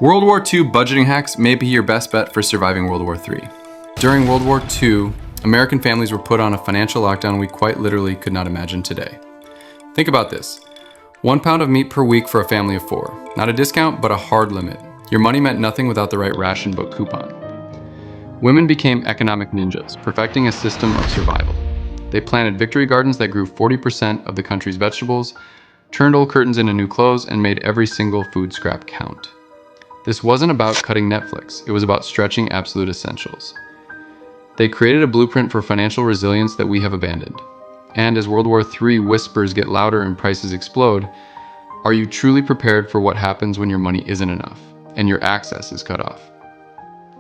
World War II budgeting hacks may be your best bet for surviving World War III. During World War II, American families were put on a financial lockdown we quite literally could not imagine today. Think about this. 1 pound of meat per week for a family of 4. Not a discount, but a hard limit. Your money meant nothing without the right ration book coupon. Women became economic ninjas, perfecting a system of survival. They planted victory gardens that grew 40% of the country's vegetables, turned old curtains into new clothes, and made every single food scrap count. This wasn't about cutting Netflix, it was about stretching absolute essentials. They created a blueprint for financial resilience that we have abandoned. And as World War III whispers get louder and prices explode, are you truly prepared for what happens when your money isn't enough and your access is cut off?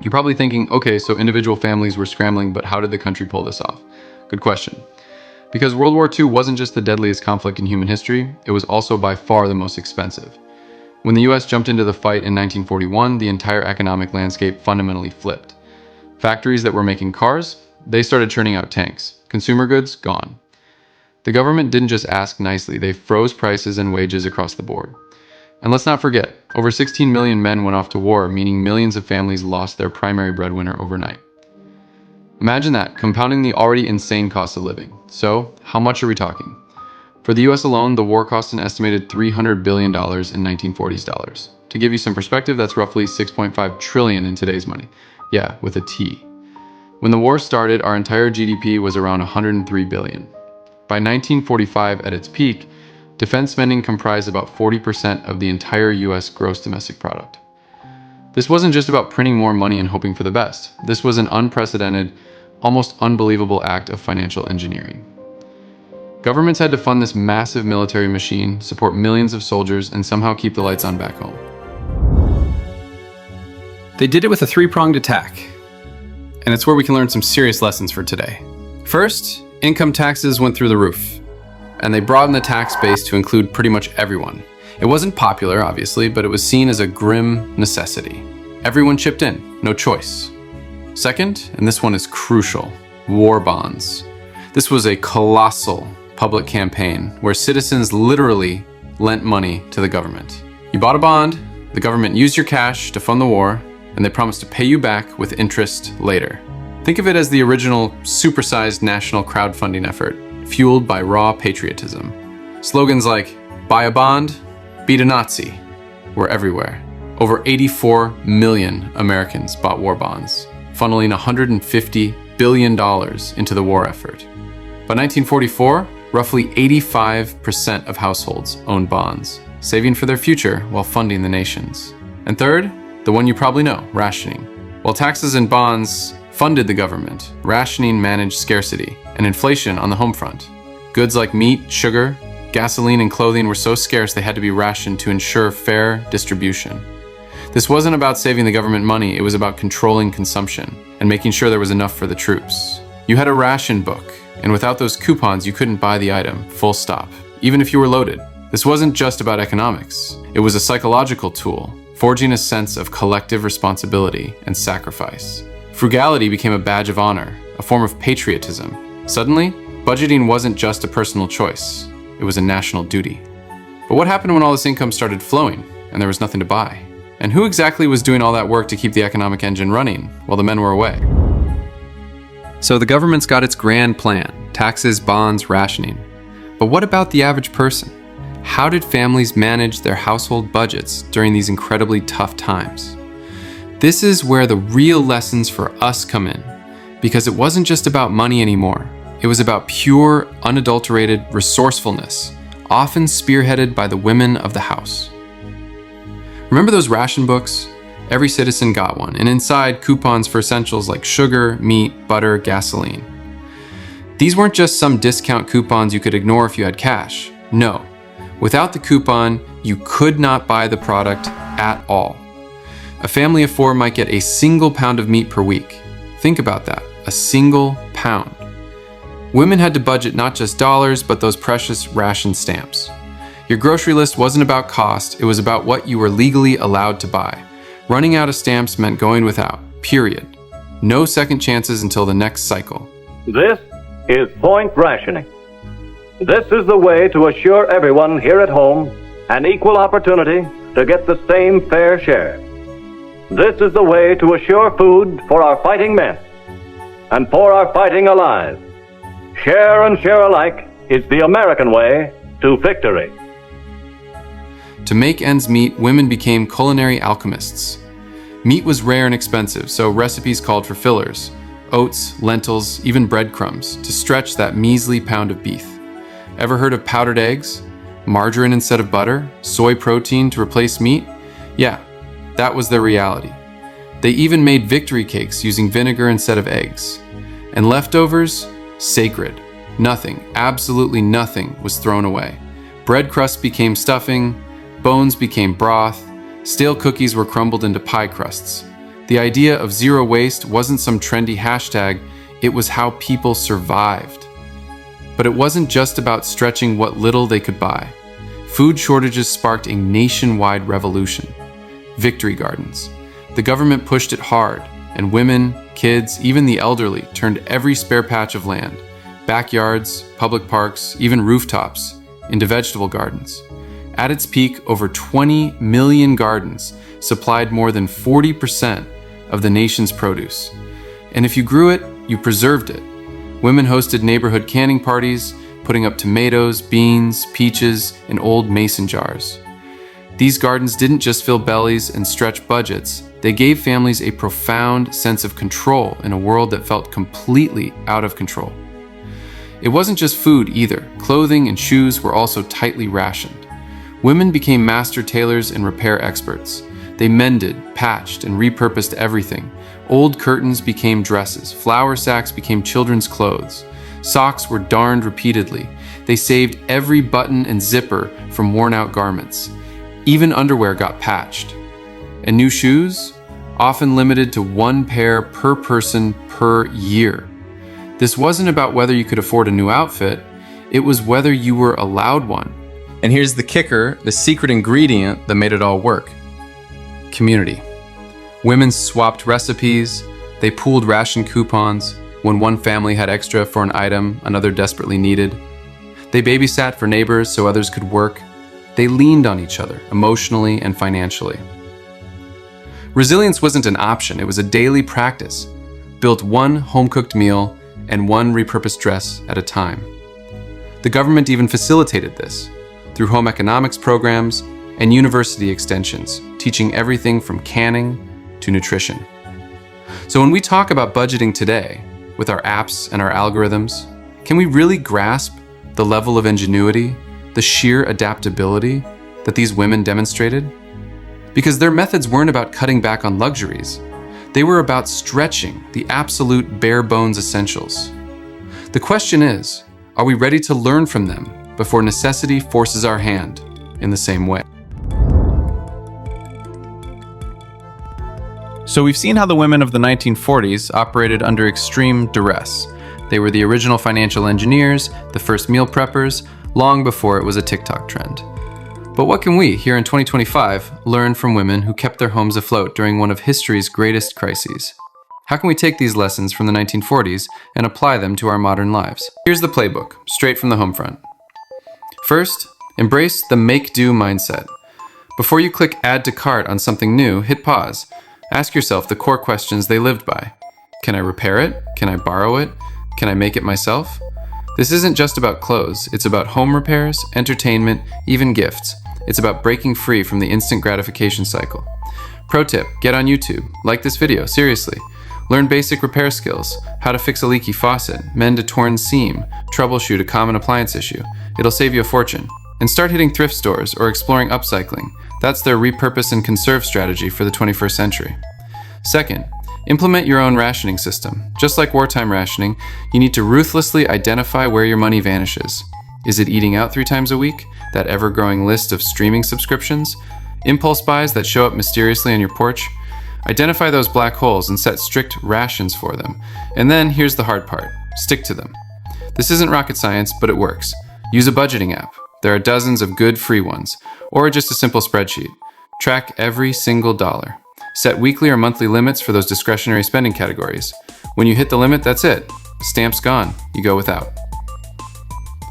You're probably thinking, okay, so individual families were scrambling, but how did the country pull this off? Good question. Because World War II wasn't just the deadliest conflict in human history, it was also by far the most expensive. When the US jumped into the fight in 1941, the entire economic landscape fundamentally flipped. Factories that were making cars, they started churning out tanks. Consumer goods, gone. The government didn't just ask nicely, they froze prices and wages across the board. And let's not forget, over 16 million men went off to war, meaning millions of families lost their primary breadwinner overnight. Imagine that, compounding the already insane cost of living. So, how much are we talking? For the US alone, the war cost an estimated $300 billion in 1940s dollars. To give you some perspective, that's roughly 6.5 trillion in today's money. Yeah, with a T. When the war started, our entire GDP was around 103 billion. By 1945, at its peak, defense spending comprised about 40% of the entire US gross domestic product. This wasn't just about printing more money and hoping for the best. This was an unprecedented, almost unbelievable act of financial engineering. Governments had to fund this massive military machine, support millions of soldiers, and somehow keep the lights on back home. They did it with a 3-pronged attack. And it's where we can learn some serious lessons for today. First, income taxes went through the roof. And they broadened the tax base to include pretty much everyone. It wasn't popular, obviously, but it was seen as a grim necessity. Everyone chipped in, no choice. Second, and this one is crucial, war bonds. This was a colossal public campaign where citizens literally lent money to the government. You bought a bond, the government used your cash to fund the war, and they promised to pay you back with interest later. Think of it as the original supersized national crowdfunding effort, fueled by raw patriotism. Slogans like, buy a bond, beat a Nazi, were everywhere. Over 84 million Americans bought war bonds, funneling $150 billion into the war effort. By 1944, roughly 85% of households owned bonds, saving for their future while funding the nation's. And third, the one you probably know, rationing. While taxes and bonds funded the government, rationing managed scarcity and inflation on the home front. Goods like meat, sugar, gasoline, and clothing were so scarce they had to be rationed to ensure fair distribution. This wasn't about saving the government money, it was about controlling consumption and making sure there was enough for the troops. You had a ration book, and without those coupons, you couldn't buy the item, full stop, even if you were loaded. This wasn't just about economics. It was a psychological tool, forging a sense of collective responsibility and sacrifice. Frugality became a badge of honor, a form of patriotism. Suddenly, budgeting wasn't just a personal choice, it was a national duty. But what happened when all this income started flowing and there was nothing to buy? And who exactly was doing all that work to keep the economic engine running while the men were away? So the government's got its grand plan, taxes, bonds, rationing. But what about the average person? How did families manage their household budgets during these incredibly tough times? This is where the real lessons for us come in, because it wasn't just about money anymore. It was about pure, unadulterated resourcefulness, often spearheaded by the women of the house. Remember those ration books? Every citizen got one, and inside, coupons for essentials like sugar, meat, butter, gasoline. These weren't just some discount coupons you could ignore if you had cash. No, without the coupon, you could not buy the product at all. A family of 4 might get a single pound of meat per week. Think about that, a single pound. Women had to budget not just dollars, but those precious ration stamps. Your grocery list wasn't about cost, it was about what you were legally allowed to buy. Running out of stamps meant going without, period. No second chances until the next cycle. This is point rationing. This is the way to assure everyone here at home an equal opportunity to get the same fair share. This is the way to assure food for our fighting men and for our fighting allies. Share and share alike is the American way to victory. To make ends meet, women became culinary alchemists. Meat was rare and expensive, so recipes called for fillers, oats, lentils, even breadcrumbs, to stretch that measly pound of beef. Ever heard of powdered eggs? Margarine instead of butter? Soy protein to replace meat? Yeah, that was their reality. They even made victory cakes using vinegar instead of eggs. And leftovers? Sacred. Nothing, absolutely nothing, was thrown away. Bread crusts became stuffing, bones became broth, stale cookies were crumbled into pie crusts. The idea of zero waste wasn't some trendy hashtag, it was how people survived. But it wasn't just about stretching what little they could buy. Food shortages sparked a nationwide revolution. Victory gardens. The government pushed it hard, and women, kids, even the elderly turned every spare patch of land, backyards, public parks, even rooftops, into vegetable gardens. At its peak, over 20 million gardens supplied more than 40% of the nation's produce. And if you grew it, you preserved it. Women hosted neighborhood canning parties, putting up tomatoes, beans, peaches in old mason jars. These gardens didn't just fill bellies and stretch budgets, they gave families a profound sense of control in a world that felt completely out of control. It wasn't just food either. Clothing and shoes were also tightly rationed. Women became master tailors and repair experts. They mended, patched, and repurposed everything. Old curtains became dresses, flour sacks became children's clothes. Socks were darned repeatedly. They saved every button and zipper from worn-out garments. Even underwear got patched. And new shoes? Often limited to one pair per person per year. This wasn't about whether you could afford a new outfit, it was whether you were allowed one. And here's the kicker, the secret ingredient that made it all work. Community. Women swapped recipes, they pooled ration coupons when one family had extra for an item another desperately needed. They babysat for neighbors so others could work. They leaned on each other emotionally and financially. Resilience wasn't an option, it was a daily practice. Built one home-cooked meal and one repurposed dress at a time. The government even facilitated this through home economics programs and university extensions, teaching everything from canning to nutrition. So when we talk about budgeting today, with our apps and our algorithms, can we really grasp the level of ingenuity, the sheer adaptability that these women demonstrated? Because their methods weren't about cutting back on luxuries. They were about stretching the absolute bare bones essentials. The question is, are we ready to learn from them before necessity forces our hand in the same way? So we've seen how the women of the 1940s operated under extreme duress. They were the original financial engineers, the first meal preppers, long before it was a TikTok trend. But what can we, here in 2025, learn from women who kept their homes afloat during one of history's greatest crises? How can we take these lessons from the 1940s and apply them to our modern lives? Here's the playbook, straight from the home front. First, embrace the make-do mindset. Before you click add to cart on something new, hit pause. Ask yourself the core questions they lived by. Can I repair it? Can I borrow it? Can I make it myself? This isn't just about clothes, it's about home repairs, entertainment, even gifts. It's about breaking free from the instant gratification cycle. Pro tip, get on YouTube, like this video, seriously. Learn basic repair skills, how to fix a leaky faucet, mend a torn seam, troubleshoot a common appliance issue. It'll save you a fortune. And start hitting thrift stores or exploring upcycling. That's their repurpose and conserve strategy for the 21st century. Second, implement your own rationing system. Just like wartime rationing, you need to ruthlessly identify where your money vanishes. Is it eating out 3 times a week? That ever-growing list of streaming subscriptions? Impulse buys that show up mysteriously on your porch? Identify those black holes and set strict rations for them. And then here's the hard part. Stick to them. This isn't rocket science, but it works. Use a budgeting app. There are dozens of good free ones. Or just a simple spreadsheet. Track every single dollar. Set weekly or monthly limits for those discretionary spending categories. When you hit the limit, that's it. Stamp's gone. You go without.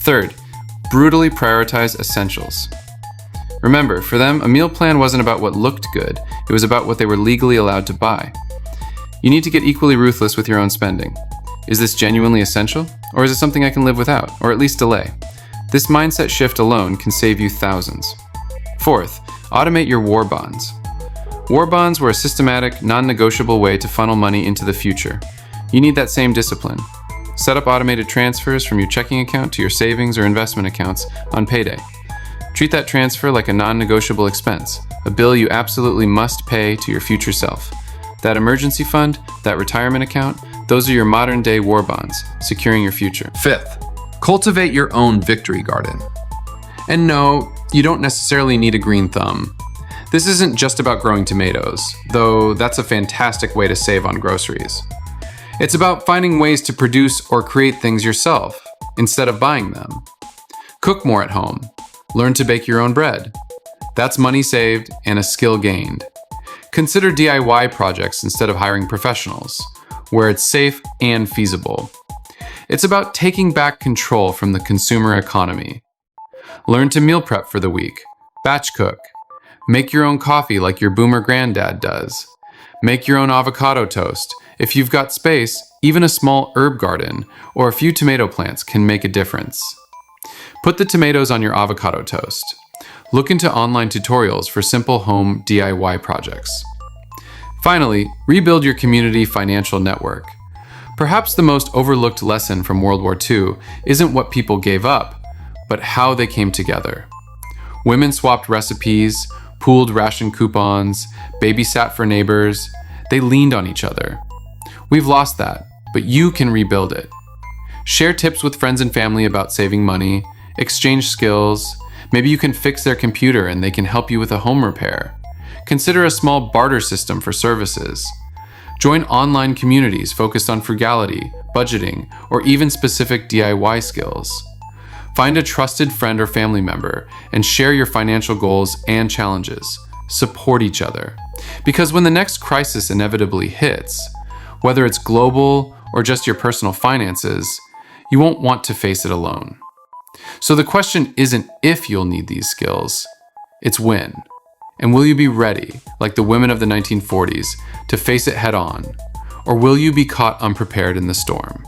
Third, brutally prioritize essentials. Remember, for them, a meal plan wasn't about what looked good, it was about what they were legally allowed to buy. You need to get equally ruthless with your own spending. Is this genuinely essential? Or is it something I can live without, or at least delay? This mindset shift alone can save you thousands. Fourth, automate your war bonds. War bonds were a systematic, non-negotiable way to funnel money into the future. You need that same discipline. Set up automated transfers from your checking account to your savings or investment accounts on payday. Treat that transfer like a non-negotiable expense, a bill you absolutely must pay to your future self. That emergency fund, that retirement account, those are your modern-day war bonds, securing your future. Fifth, cultivate your own victory garden. And no, you don't necessarily need a green thumb. This isn't just about growing tomatoes, though that's a fantastic way to save on groceries. It's about finding ways to produce or create things yourself, instead of buying them. Cook more at home. Learn to bake your own bread. That's money saved and a skill gained. Consider DIY projects instead of hiring professionals, where it's safe and feasible. It's about taking back control from the consumer economy. Learn to meal prep for the week. Batch cook. Make your own coffee like your boomer granddad does. Make your own avocado toast. If you've got space, even a small herb garden or a few tomato plants can make a difference. Put the tomatoes on your avocado toast. Look into online tutorials for simple home DIY projects. Finally, rebuild your community financial network. Perhaps the most overlooked lesson from World War II isn't what people gave up, but how they came together. Women swapped recipes, pooled ration coupons, babysat for neighbors. They leaned on each other. We've lost that, but you can rebuild it. Share tips with friends and family about saving money, exchange skills. Maybe you can fix their computer and they can help you with a home repair. Consider a small barter system for services. Join online communities focused on frugality, budgeting, or even specific DIY skills. Find a trusted friend or family member and share your financial goals and challenges. Support each other. Because when the next crisis inevitably hits, whether it's global or just your personal finances, you won't want to face it alone. So the question isn't if you'll need these skills, it's when. And will you be ready, like the women of the 1940s, to face it head on? Or will you be caught unprepared in the storm?